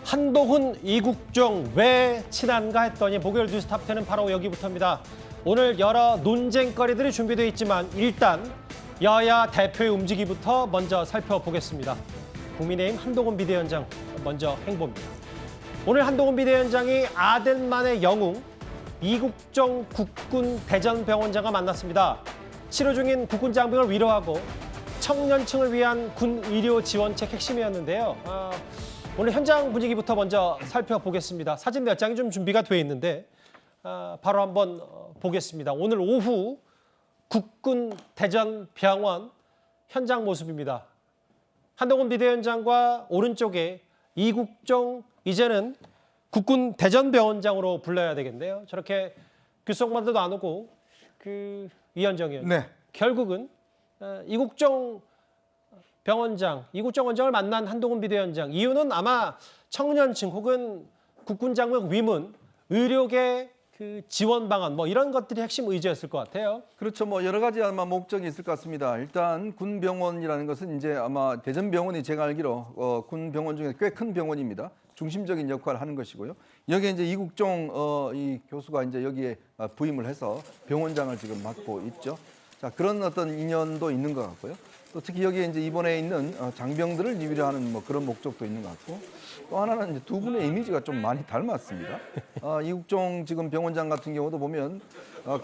한동훈, 이국종 왜 친한가 했더니 목요일 뉴스 탑10은 바로 여기부터입니다. 오늘 여러 논쟁거리들이 준비되어 있지만 일단 여야 대표의 움직임부터 먼저 살펴보겠습니다. 국민의힘 한동훈 비대위원장 먼저 행보입니다. 오늘 한동훈 비대위원장이 아들만의 영웅 이국종 국군 대전병원장과 만났습니다. 치료 중인 국군 장병을 위로하고 청년층을 위한 군 의료 지원책 핵심이었는데요. 오늘 현장 분위기부터 먼저 살펴보겠습니다. 사진 몇 장이 좀 준비가 돼 있는데 바로 한번 보겠습니다. 오늘 오후 국군 대전병원 현장 모습입니다. 한동훈 비대위원장과 오른쪽에 이국종, 이제는 국군 대전병원장으로 불러야 되겠네요. 저렇게 귓속말도 나누고 위원장 의원. 네. 결국은 이국종 병원장, 이국종 원장을 만난 한동훈 비대위원장. 이유는 아마 청년층 혹은 국군 장병 위문, 의료계 지원 방안 이런 것들이 핵심 의제였을 것 같아요. 그렇죠. 여러 가지 아마 목적이 있을 것 같습니다. 일단 군병원이라는 것은 이제 아마 대전병원이 제가 알기로 군 병원 중에 꽤 큰 병원입니다. 중심적인 역할을 하는 것이고요. 여기에 이제 이국종 이 교수가 이제 여기에 부임을 해서 병원장을 지금 맡고 있죠. 자, 그런 어떤 인연도 있는 것 같고요. 또 특히 여기에 이제 입원해 있는 장병들을 위로하는 그런 목적도 있는 것 같고, 또 하나는 이제 두 분의 이미지가 좀 많이 닮았습니다. 이국종 지금 병원장 같은 경우도 보면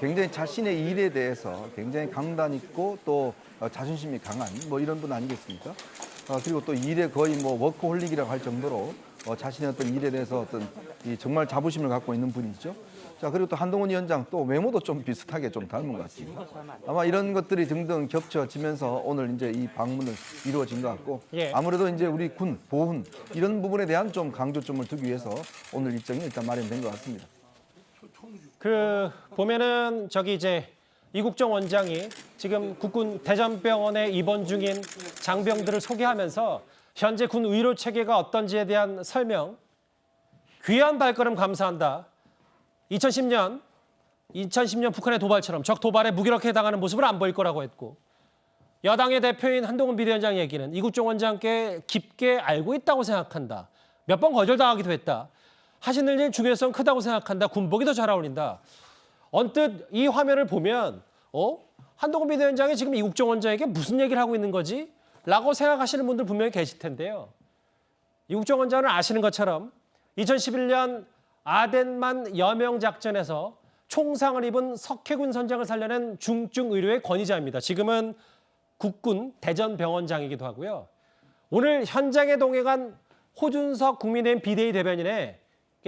굉장히 자신의 일에 대해서 굉장히 강단 있고 또 자존심이 강한 이런 분 아니겠습니까? 그리고 또 일에 거의 워커홀릭이라고 할 정도로 자신의 어떤 일에 대해서 어떤 정말 자부심을 갖고 있는 분이죠. 자, 그리고 또 한동훈 위원장 또 외모도 좀 비슷하게 좀 닮은 것 같습니다. 아마 이런 것들이 등등 겹쳐지면서 오늘 이제 이 방문을 이루어진 것 같고, 예. 아무래도 이제 우리 군, 보훈 이런 부분에 대한 좀 강조점을 두기 위해서 오늘 일정이 일단 마련된 것 같습니다. 보면은 저기 이제 이국종 원장이 지금 국군 대전병원에 입원 중인 장병들을 소개하면서 현재 군 의료 체계가 어떤지에 대한 설명, 귀한 발걸음 감사한다. 2010년 북한의 도발처럼 적 도발에 무기력해 당하는 모습을 안 보일 거라고 했고, 여당의 대표인 한동훈 비대위원장 얘기는 이국종 원장께 깊게 알고 있다고 생각한다. 몇 번 거절당하기도 했다. 하시는 일 중요성 크다고 생각한다. 군복이 더 잘 어울린다. 언뜻 이 화면을 보면 한동훈 비대위원장이 지금 이국종 원장에게 무슨 얘기를 하고 있는 거지? 라고 생각하시는 분들 분명히 계실 텐데요. 이국종 원장은 아시는 것처럼 2011년 아덴만 여명 작전에서 총상을 입은 석해군 선장을 살려낸 중증 의료의 권위자입니다. 지금은 국군 대전병원장이기도 하고요. 오늘 현장에 동행한 호준석 국민의힘 비대위 대변인에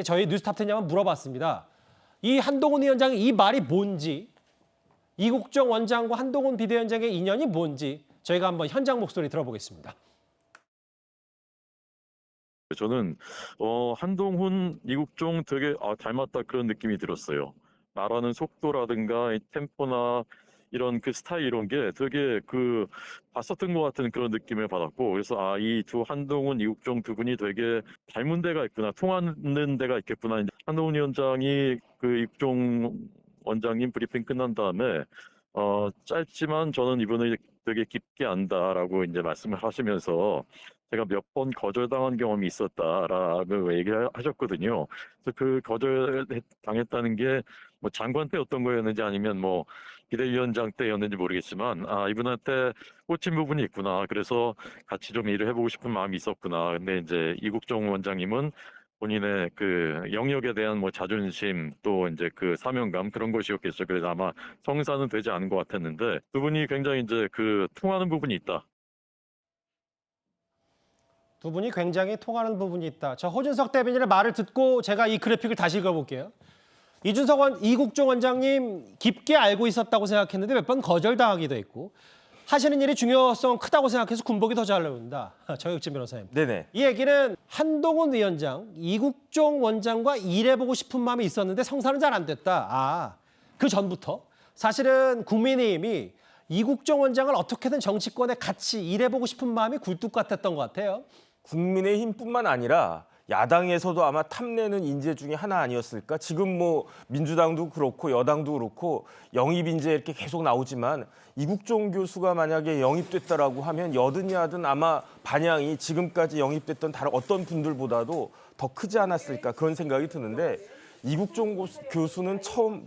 저희 뉴스탑10에 한번 물어봤습니다. 이 한동훈 위원장의 이 말이 뭔지, 이국종 원장과 한동훈 비대위원장의 인연이 뭔지 저희가 한번 현장 목소리 들어보겠습니다. 저는 한동훈, 이국종 되게 닮았다 그런 느낌이 들었어요. 말하는 속도라든가 이 템포나 이런 스타일 이런 게 되게 봤었던 것 같은 그런 느낌을 받았고, 그래서 이 두 한동훈, 이국종 두 분이 되게 닮은 데가 있구나, 통하는 데가 있겠구나. 한동훈 위원장이 이국종 원장님 브리핑 끝난 다음에 짧지만 저는 이분을 되게 깊게 안다라고 이제 말씀을 하시면서 제가 몇 번 거절당한 경험이 있었다라고 얘기를 하셨거든요. 그래서 거절당했다는 게 장관 때였던 거였는지 아니면 비대위원장 때였는지 모르겠지만 이분한테 꽂힌 부분이 있구나. 그래서 같이 좀 일을 해보고 싶은 마음이 있었구나. 근데 이제 이국종 원장님은 본인의 영역에 대한 자존심 또 이제 사명감 그런 것이었겠죠. 그래서 아마 성사는 되지 않은 것 같았는데 두 분이 굉장히 이제 통하는 부분이 있다. 두 분이 굉장히 통하는 부분이 있다. 저 호준석 대변인의 말을 듣고 제가 이 그래픽을 다시 읽어볼게요. 이국종 원장님 깊게 알고 있었다고 생각했는데 몇 번 거절당하기도 했고, 하시는 일이 중요성 크다고 생각해서 군복이 더 잘 어울린다. 정혁진 변호사님. 네네. 이 얘기는 한동훈 위원장, 이국종 원장과 일해보고 싶은 마음이 있었는데 성사는 잘 안 됐다. 그 전부터 사실은 국민의힘이 이국종 원장을 어떻게든 정치권에 같이 일해보고 싶은 마음이 굴뚝 같았던 것 같아요. 국민의힘뿐만 아니라 야당에서도 아마 탐내는 인재 중에 하나 아니었을까? 지금 뭐 민주당도 그렇고 여당도 그렇고 영입 인재 이렇게 계속 나오지만 이국종 교수가 만약에 영입됐다라고 하면 여든 야든 아마 반향이 지금까지 영입됐던 다른 어떤 분들보다도 더 크지 않았을까 그런 생각이 드는데 이국종 교수는 처음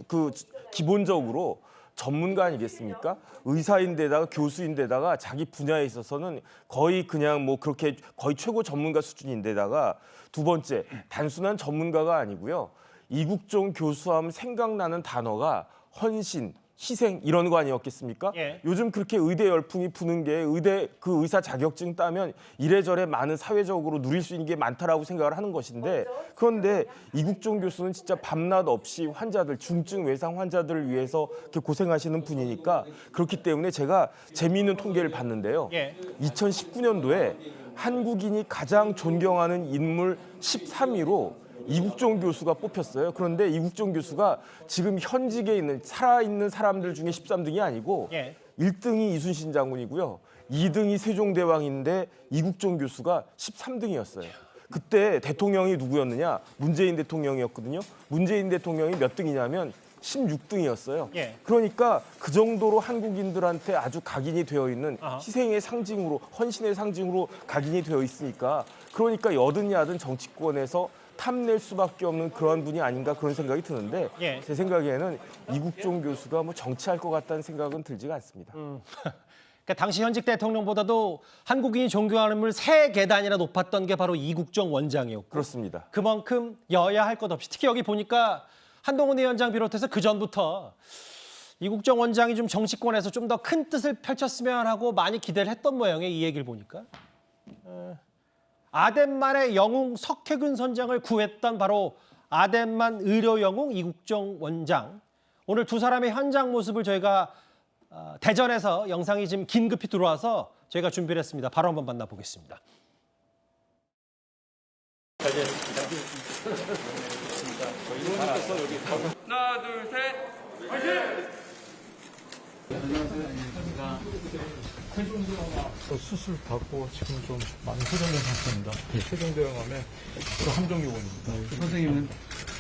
기본적으로 전문가 아니겠습니까? 의사인데다가 교수인데다가 자기 분야에 있어서는 거의 그냥 뭐 그렇게 거의 최고 전문가 수준인데다가 두 번째 단순한 전문가가 아니고요. 이국종 교수하면 생각나는 단어가 헌신, 희생 이런 거 아니었겠습니까? 예. 요즘 그렇게 의대 열풍이 부는 게 의대 그 의사 자격증 따면 이래저래 많은 사회적으로 누릴 수 있는 게 많다라고 생각을 하는 것인데 그런데 이국종 교수는 진짜 밤낮 없이 환자들 중증 외상 환자들을 위해서 이렇게 고생하시는 분이니까 그렇기 때문에 제가 재미있는 통계를 봤는데요. 예. 2019년도에 한국인이 가장 존경하는 인물 13위로 이국종 교수가 뽑혔어요. 그런데 이국종 교수가 지금 현직에 있는 살아있는 사람들 중에 13등이 아니고 예. 1등이 이순신 장군이고요. 2등이 세종대왕인데 이국종 교수가 13등이었어요. 그때 대통령이 누구였느냐? 문재인 대통령이었거든요. 문재인 대통령이 몇 등이냐면 16등이었어요. 예. 그러니까 그 정도로 한국인들한테 아주 각인이 되어 있는 아하. 희생의 상징으로 헌신의 상징으로 각인이 되어 있으니까 그러니까 여든 야든 정치권에서 탐낼 수밖에 없는 그런 분이 아닌가 그런 생각이 드는데 예. 제 생각에는 이국종 교수가 뭐 정치할 것 같다는 생각은 들지가 않습니다. 그러니까 당시 현직 대통령보다도 한국인이 존경하는 인물 3계단이나 높았던 게 바로 이국종 원장이었고 그렇습니다. 그만큼 여야 할 것 없이 특히 여기 보니까 한동훈 위원장 비롯해서 그 전부터 이국종 원장이 좀 정치권에서 좀 더 큰 뜻을 펼쳤으면 하고 많이 기대를 했던 모양의 이 얘기를 보니까 아덴만의 영웅 석혜균 선장을 구했던 바로 아덴만 의료 영웅 이국종 원장. 오늘 두 사람의 현장 모습을 저희가 대전에서 영상이 지금 긴급히 들어와서 저희가 준비를 했습니다. 바로 한번 만나보겠습니다. 하나, 둘, 셋. 수술 받고 지금 좀 많이 회전된 상태입니다. 세종대왕암에 또 함정요원입니다. 선생님은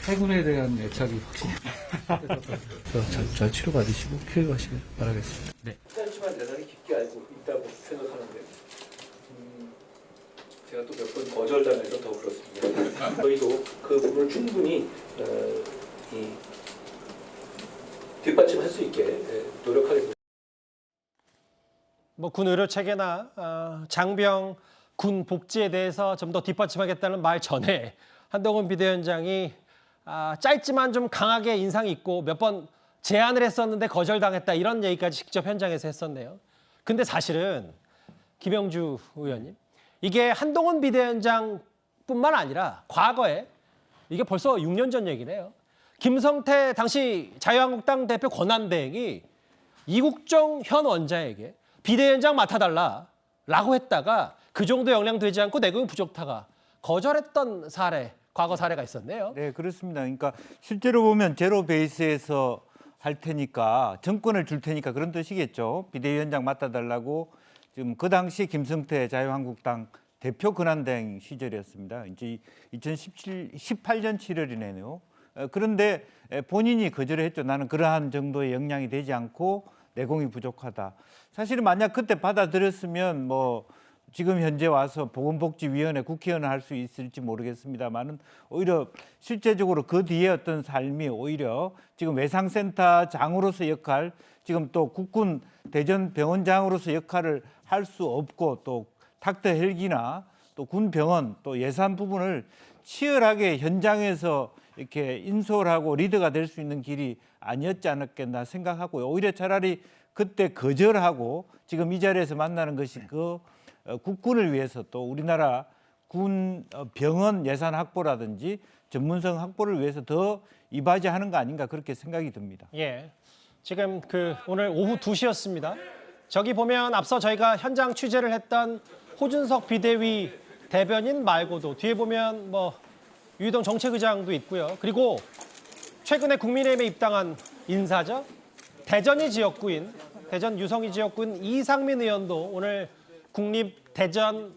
해군에 대한 애착이 확실히 잘 치료받으시고 쾌유하시길 바라겠습니다. 네. 짧지만 대단히 깊게 알고 있다고 생각하는데 제가 또 몇 번 거절당해서 더 그렇습니다. 저희도 그 부분을 충분히 뒷받침할 수 있게 노력하겠습니다. 뭐 군 의료 체계나 장병 군 복지에 대해서 좀 더 뒷받침하겠다는 말 전에 한동훈 비대위원장이 짧지만 좀 강하게 인상이 있고 몇 번 제안을 했었는데 거절당했다 이런 얘기까지 직접 현장에서 했었네요. 근데 사실은 김영주 의원님 이게 한동훈 비대위원장뿐만 아니라 과거에 이게 벌써 6년 전 얘기네요. 김성태 당시 자유한국당 대표 권한대행이 이국종 현 원장에게 비대위원장 맡아달라라고 했다가 그 정도 역량 되지 않고 내공이 부족하다가 거절했던 사례, 과거 사례가 있었네요. 네, 그렇습니다. 그러니까 실제로 보면 제로 베이스에서 할 테니까 정권을 줄 테니까 그런 뜻이겠죠. 비대위원장 맡아달라고 지금 그 당시 김성태 자유한국당 대표 권한대행 시절이었습니다. 이제 2018년 7월이네요. 그런데 본인이 거절을 했죠. 나는 그러한 정도의 역량이 되지 않고 내공이 부족하다. 사실은 만약 그때 받아들였으면 뭐 지금 현재 와서 보건복지위원회 국회의원을 할 수 있을지 모르겠습니다만은 오히려 실제적으로 그 뒤에 어떤 삶이 오히려 지금 외상센터 장으로서 역할, 지금 또 국군 대전병원장으로서 역할을 할 수 없고 또 닥터 헬기나 또 군병원 또 예산 부분을 치열하게 현장에서 이렇게 인솔하고 리더가 될 수 있는 길이 아니었지 않았겠나 생각하고요. 오히려 차라리 그때 거절하고 지금 이 자리에서 만나는 것이 그 국군을 위해서 또 우리나라 군 병원 예산 확보라든지 전문성 확보를 위해서 더 이바지하는 거 아닌가 그렇게 생각이 듭니다. 예, 지금 오늘 오후 2시였습니다. 저기 보면 앞서 저희가 현장 취재를 했던 호준석 비대위 대변인 말고도 뒤에 보면 뭐 유희동 정책의장도 있고요. 그리고 최근에 국민의힘에 입당한 인사죠. 대전이 지역구인, 대전 유성이 지역구인 이상민 의원도 오늘 국립대전병원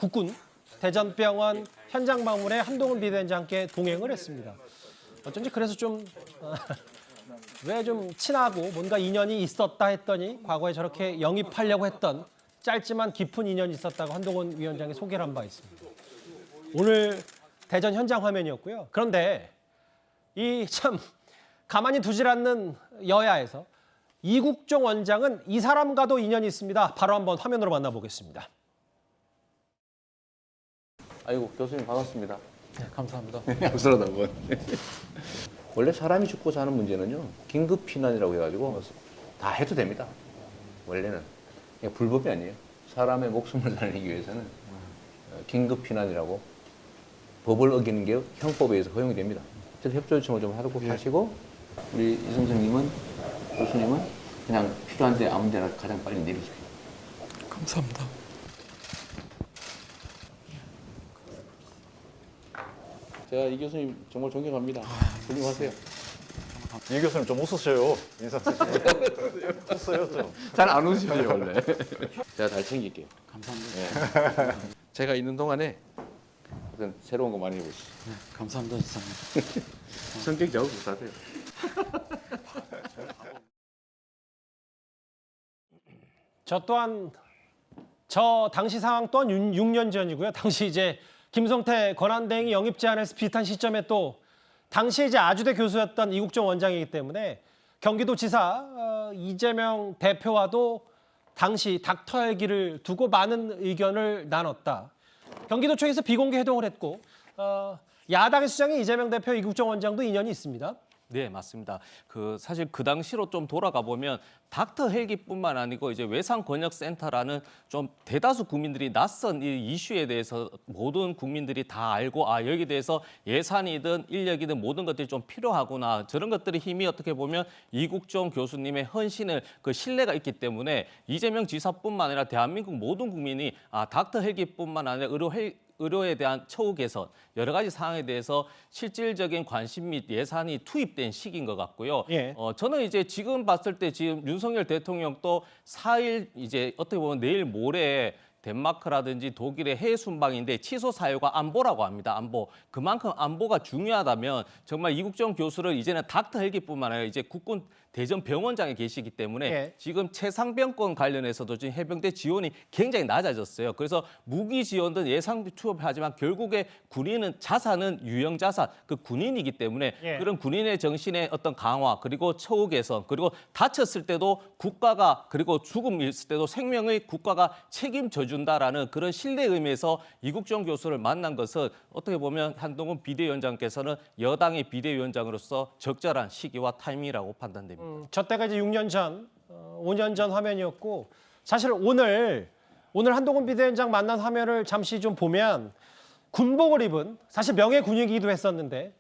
국군 대전병원 현장 방문에 한동훈 비대위원장과 함께 동행을 했습니다. 어쩐지 그래서 좀 왜 좀 친하고 뭔가 인연이 있었다 했더니 과거에 저렇게 영입하려고 했던 짧지만 깊은 인연이 있었다고 한동훈 위원장이 소개를 한 바 있습니다. 오늘 대전 현장 화면이었고요. 그런데 이 참 가만히 두질 않는 여야에서 이국종 원장은 이 사람과도 인연이 있습니다. 바로 한번 화면으로 만나보겠습니다. 아이고 교수님 반갑습니다. 네, 감사합니다. 감사하다 뭐. 원래 사람이 죽고 사는 문제는요 긴급 피난이라고 해가지고 다 해도 됩니다. 원래는 그냥 불법이 아니에요. 사람의 목숨을 살리기 위해서는 긴급 피난이라고 법을 어기는 게 형법에 의해서 허용이 됩니다. 그래서 협조 요청을 좀 하도록 하시고 우리 이 선생님은 교수님은 그냥 필요한데 아무 데나 가장 빨리 내리십시오. 감사합니다. 제가 이 교수님 정말 존경합니다. 훌륭하세요. 이 교수님 좀 웃으셔요. 인사 웃어요 좀. 잘 안 웃으시죠 원래. 제가 잘 챙길게요. 감사합니다. 네. 제가 있는 동안에 어떤 새로운 거 많이 해보시죠. 네, 감사합니다, 지사님. 성격 저하고 비슷하세요. 저 당시 상황 또한 6년 전이고요. 당시 이제 김성태 권한대행이 영입 제안에서 비슷한 시점에 또 당시 이제 아주대 교수였던 이국종 원장이기 때문에 경기도지사 이재명 대표와도 당시 닥터 헬기를 두고 많은 의견을 나눴다. 경기도청에서 비공개 회동을 했고 야당의 수장이 이재명 대표, 이국종 원장도 인연이 있습니다. 네, 맞습니다. 사실 그 당시로 좀 돌아가 보면 닥터 헬기뿐만 아니고 이제 외상 권역 센터라는 좀 대다수 국민들이 낯선 이 이슈에 대해서 모든 국민들이 다 알고 여기에 대해서 예산이든 인력이든 모든 것들이 좀 필요하구나. 저런 것들의 힘이 어떻게 보면 이국종 교수님의 헌신을 신뢰가 있기 때문에 이재명 지사뿐만 아니라 대한민국 모든 국민이 닥터 헬기뿐만 아니라 의료에 대한 처우 개선, 여러 가지 사항에 대해서 실질적인 관심 및 예산이 투입된 시기인 것 같고요. 예. 저는 이제 지금 봤을 때 지금 윤석열 대통령도 4일 이제 어떻게 보면 내일 모레 덴마크라든지 독일의 해외 순방인데 취소 사유가 안보라고 합니다. 안보. 그만큼 안보가 중요하다면 정말 이국종 교수를 이제는 닥터 헬기뿐만 아니라 이제 국군 대전 병원장에 계시기 때문에 예. 지금 최상병권 관련해서도 지금 해병대 지원이 굉장히 낮아졌어요. 그래서 무기 지원든 예상 투입하지만 결국에 군인은 자산은 유형 자산, 그 군인이기 때문에 예. 그런 군인의 정신의 어떤 강화 그리고 처우 개선 그리고 다쳤을 때도 국가가 그리고 죽음이 있을 때도 생명의 국가가 책임져 준다라는 그런 신뢰 의미에서 이국종 교수를 만난 것은 어떻게 보면 한동훈 비대위원장께서는 여당의 비대위원장으로서 적절한 시기와 타이밍이라고 판단됩니다. 저 때가 이제 6년 전, 5년 전 화면이었고 사실 오늘 한동훈 비대위원장 만난 화면을 잠시 좀 보면 군복을 입은 사실 명예 군인이기도 했었는데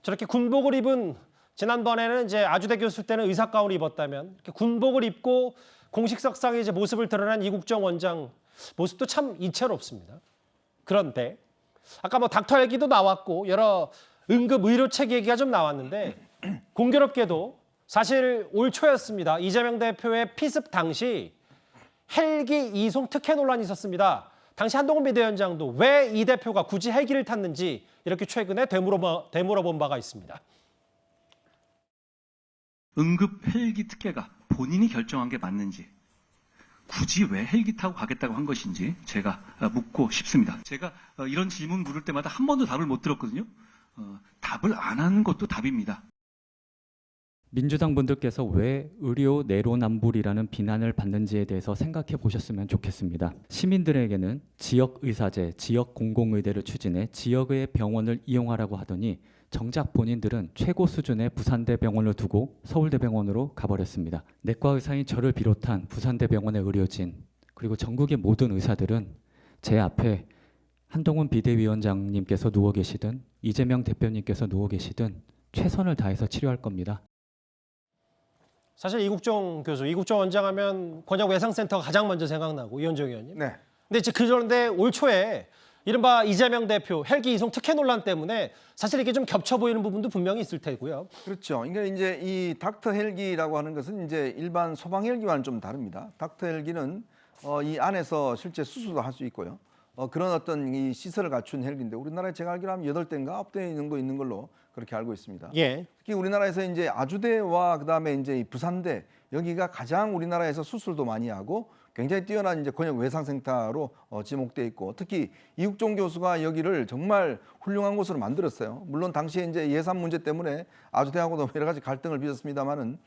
저렇게 군복을 입은 지난번에는 이제 아주대 교수 때는 의사 가운을 입었다면 이렇게 군복을 입고 공식석상에 이제 모습을 드러난 이국종 원장 모습도 참 이채롭습니다. 그런데 아까 뭐 닥터 헬기도 나왔고 여러 응급 의료 체계 얘기가 좀 나왔는데 공교롭게도 사실 올 초였습니다. 이재명 대표의 피습 당시 헬기 이송 특혜 논란이 있었습니다. 당시 한동훈 비대위원장도 왜 이 대표가 굳이 헬기를 탔는지 이렇게 최근에 되물어본 바가 있습니다. 응급 헬기 특혜가 본인이 결정한 게 맞는지 굳이 왜 헬기 타고 가겠다고 한 것인지 제가 묻고 싶습니다. 제가 이런 질문 물을 때마다 한 번도 답을 못 들었거든요. 답을 안 하는 것도 답입니다. 민주당 분들께서 왜 의료 내로남불이라는 비난을 받는지에 대해서 생각해 보셨으면 좋겠습니다. 시민들에게는 지역 의사제, 지역 공공의대를 추진해 지역의 병원을 이용하라고 하더니 정작 본인들은 최고 수준의 부산대병원을 두고 서울대병원으로 가버렸습니다. 내과 의사인 저를 비롯한 부산대병원의 의료진 그리고 전국의 모든 의사들은 제 앞에 한동훈 비대위원장님께서 누워 계시든 이재명 대표님께서 누워 계시든 최선을 다해서 치료할 겁니다. 사실 이국종 원장하면 권역외상센터가 가장 먼저 생각나고 이현정 의원님. 네. 근데 이제 그런데 올 초에 이른바 이재명 대표 헬기 이송 특혜 논란 때문에 사실 이게 좀 겹쳐 보이는 부분도 분명히 있을 테고요. 그렇죠. 그러니까 이제 이 닥터 헬기라고 하는 것은 이제 일반 소방 헬기와는 좀 다릅니다. 닥터 헬기는 이 안에서 실제 수술도 할 수 있고요. 그런 어떤 이 시설을 갖춘 헬기인데 우리나라에 제가 알기로 한 8대인가 9대 정도 있는 걸로 그렇게 알고 있습니다. 예. 특히 우리나라에서 이제 아주대와 그다음에 이제 이 부산대 여기가 가장 우리나라에서 수술도 많이 하고 굉장히 뛰어난 이제 권역 외상센터로 지목돼 있고 특히 이국종 교수가 여기를 정말 훌륭한 곳으로 만들었어요. 물론 당시에 이제 예산 문제 때문에 아주대하고도 여러 가지 갈등을 빚었습니다만은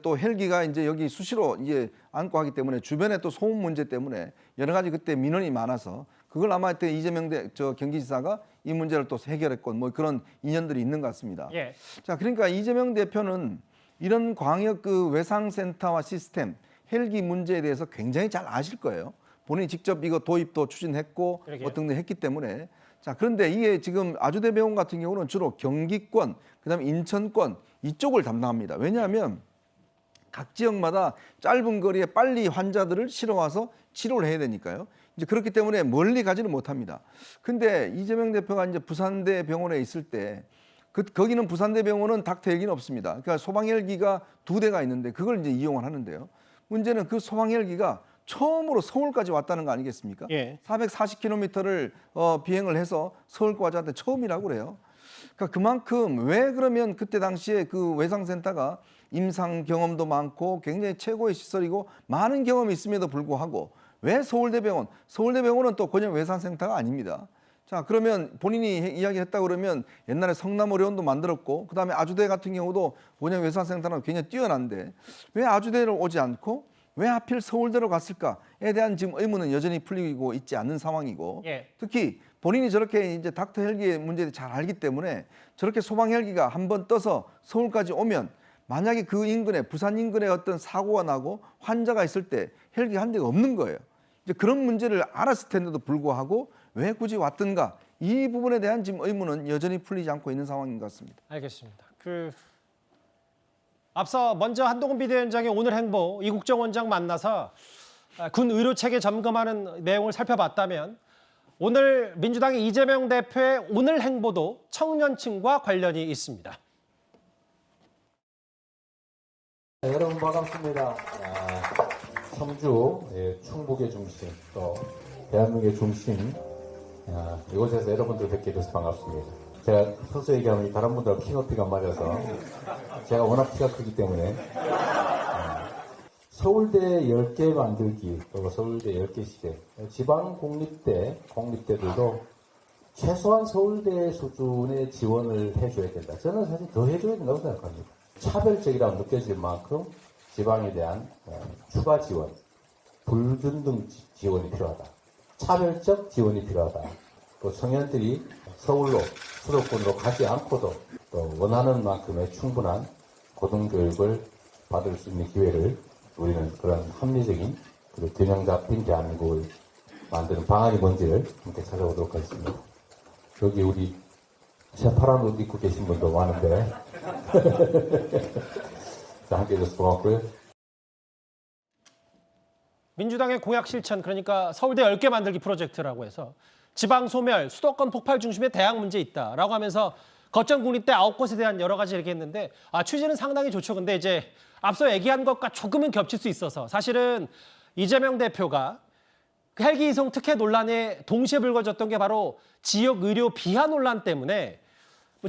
또 헬기가 이제 여기 수시로 이제 안고 하기 때문에 주변에 또 소음 문제 때문에 여러 가지 그때 민원이 많아서 그걸 아마 그때 이재명 경기지사가 이 문제를 또 해결했고 뭐 그런 인연들이 있는 것 같습니다. 예. 자, 그러니까 이재명 대표는 이런 광역 그 외상센터와 시스템 헬기 문제에 대해서 굉장히 잘 아실 거예요. 본인이 직접 이거 도입도 추진했고 뭐 등등 했기 때문에 자 그런데 이게 지금 아주대병원 같은 경우는 주로 경기권 그다음에 인천권 이쪽을 담당합니다. 왜냐하면 각 지역마다 짧은 거리에 빨리 환자들을 실어와서 치료를 해야 되니까요. 이제 그렇기 때문에 멀리 가지는 못합니다. 근데 이재명 대표가 이제 부산대 병원에 있을 때 거기는 부산대 병원은 닥터 헬기는 없습니다. 그러니까 소방 헬기가 2대가 있는데 그걸 이제 이용을 하는데요. 문제는 그 소방 헬기가 처음으로 서울까지 왔다는 거 아니겠습니까? 예. 440km를 비행을 해서 서울까지 왔는데 처음이라고 그래요. 그러니까 그만큼 왜 그러면 그때 당시에 그 외상센터가 임상 경험도 많고 굉장히 최고의 시설이고 많은 경험이 있음에도 불구하고 왜 서울대병원은 또 권역 외상센터가 아닙니다. 자 그러면 본인이 이야기했다 그러면 옛날에 성남의료원도 만들었고 그다음에 아주대 같은 경우도 권역 외상센터는 굉장히 뛰어난데 왜 아주대를 오지 않고 왜 하필 서울대로 갔을까에 대한 지금 의문은 여전히 풀리고 있지 않는 상황이고 예. 특히 본인이 저렇게 이제 닥터 헬기의 문제를 잘 알기 때문에 저렇게 소방 헬기가 한번 떠서 서울까지 오면 만약에 그 인근에 부산 인근에 어떤 사고가 나고 환자가 있을 때 헬기 한 대가 없는 거예요. 이제 그런 문제를 알았을 텐데도 불구하고 왜 굳이 왔던가 이 부분에 대한 지금 의문은 여전히 풀리지 않고 있는 상황인 것 같습니다. 알겠습니다. 앞서 먼저 한동훈 비대위원장의 오늘 행보 이국정 원장 만나서 군 의료 체계 점검하는 내용을 살펴봤다면 오늘 민주당의 이재명 대표의 오늘 행보도 청년층과 관련이 있습니다. 네, 여러분 반갑습니다. 청주 충북의 중심 또 대한민국의 중심 이곳에서 여러분들 뵙게 돼서 반갑습니다. 제가 평소 얘기하면 다른 분들하고 키가 피가 맞아서 제가 워낙 키가 크기 때문에 서울대 10개 만들기 그리고 서울대 10개 시대 지방 공립대들도 최소한 서울대 수준의 지원을 해줘야 된다. 저는 사실 더 해줘야 된다고 생각합니다. 차별적이라고 느껴질 만큼 지방에 대한 추가 지원, 불균등 지원이 필요하다. 차별적 지원이 필요하다. 또 청년들이 서울로 수도권으로 가지 않고도 또 원하는 만큼의 충분한 고등교육을 받을 수 있는 기회를 우리는 그런 합리적인 그리고 균형 잡힌 대한민국을 만드는 방안이 뭔지를 함께 찾아보도록 하겠습니다. 여기 우리 파란 옷 입고 계신 분도 많은데 자, 함께 해줘서 고맙고요. 민주당의 공약 실천 그러니까 서울대 10개 만들기 프로젝트라고 해서 지방 소멸, 수도권 폭발 중심의 대학 문제 있다라고 하면서 거점 국립대 9곳에 대한 여러 가지 얘기했는데 취지는 상당히 좋죠. 근데 이제 앞서 얘기한 것과 조금은 겹칠 수 있어서 사실은 이재명 대표가 헬기 이송 특혜 논란에 동시에 불거졌던 게 바로 지역 의료 비하 논란 때문에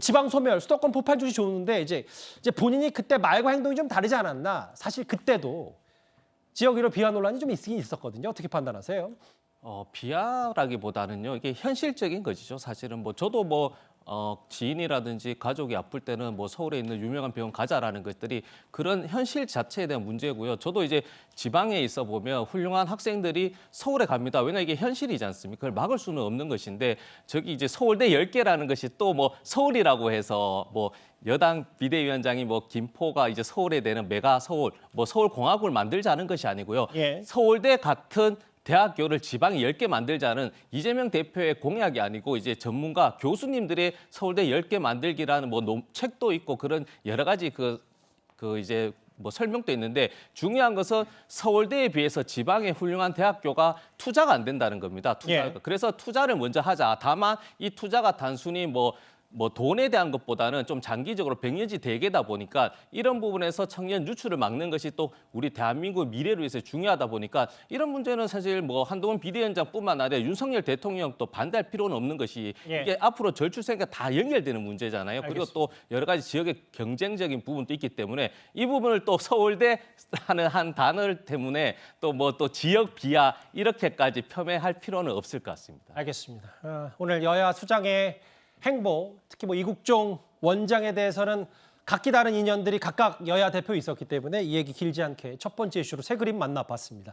지방 소멸, 수도권 폭발 중시 좋은데 이제 본인이 그때 말과 행동이 좀 다르지 않았나. 사실 그때도 지역 의료 비하 논란이 좀 있긴 있었거든요. 어떻게 판단하세요? 비하라기보다는요. 이게 현실적인 것이죠. 사실은 저도 지인이라든지 가족이 아플 때는 서울에 있는 유명한 병원 가자라는 것들이 그런 현실 자체에 대한 문제고요. 저도 이제 지방에 있어 보면 훌륭한 학생들이 서울에 갑니다. 왜냐 이게 현실이지 않습니까? 그걸 막을 수는 없는 것인데 저기 이제 서울대 10개라는 것이 또 서울이라고 해서 여당 비대위원장이 김포가 이제 서울에 되는 메가 서울, 서울공화국을 만들자는 것이 아니고요. 예. 서울대 같은 대학교를 지방에 10개 만들자는 이재명 대표의 공약이 아니고 이제 전문가 교수님들의 서울대 10개 만들기라는 책도 있고 그런 여러 가지 이제 설명도 있는데 중요한 것은 서울대에 비해서 지방의 훌륭한 대학교가 투자가 안 된다는 겁니다. 예. 그래서 투자를 먼저 하자. 다만 이 투자가 단순히 뭐 돈에 대한 것보다는 좀 장기적으로 백년지 대계다 보니까 이런 부분에서 청년 유출을 막는 것이 또 우리 대한민국 미래를 위해서 중요하다 보니까 이런 문제는 사실 뭐 한동훈 비대위원장뿐만 아니라 윤석열 대통령도 반대할 필요는 없는 것이 예. 이게 앞으로 절출생과 다 연결되는 문제잖아요. 그리고 알겠습니다. 또 여러 가지 지역의 경쟁적인 부분도 있기 때문에 이 부분을 또 서울대 하는 한 단어 때문에 또 뭐 또 지역 비하 이렇게까지 폄훼할 필요는 없을 것 같습니다. 알겠습니다. 오늘 여야 수장의 행보, 특히 뭐 이국종 원장에 대해서는 각기 다른 인연들이 각각 여야 대표 있었기 때문에 이 얘기 길지 않게 첫 번째 이슈로 새 그림 만나봤습니다.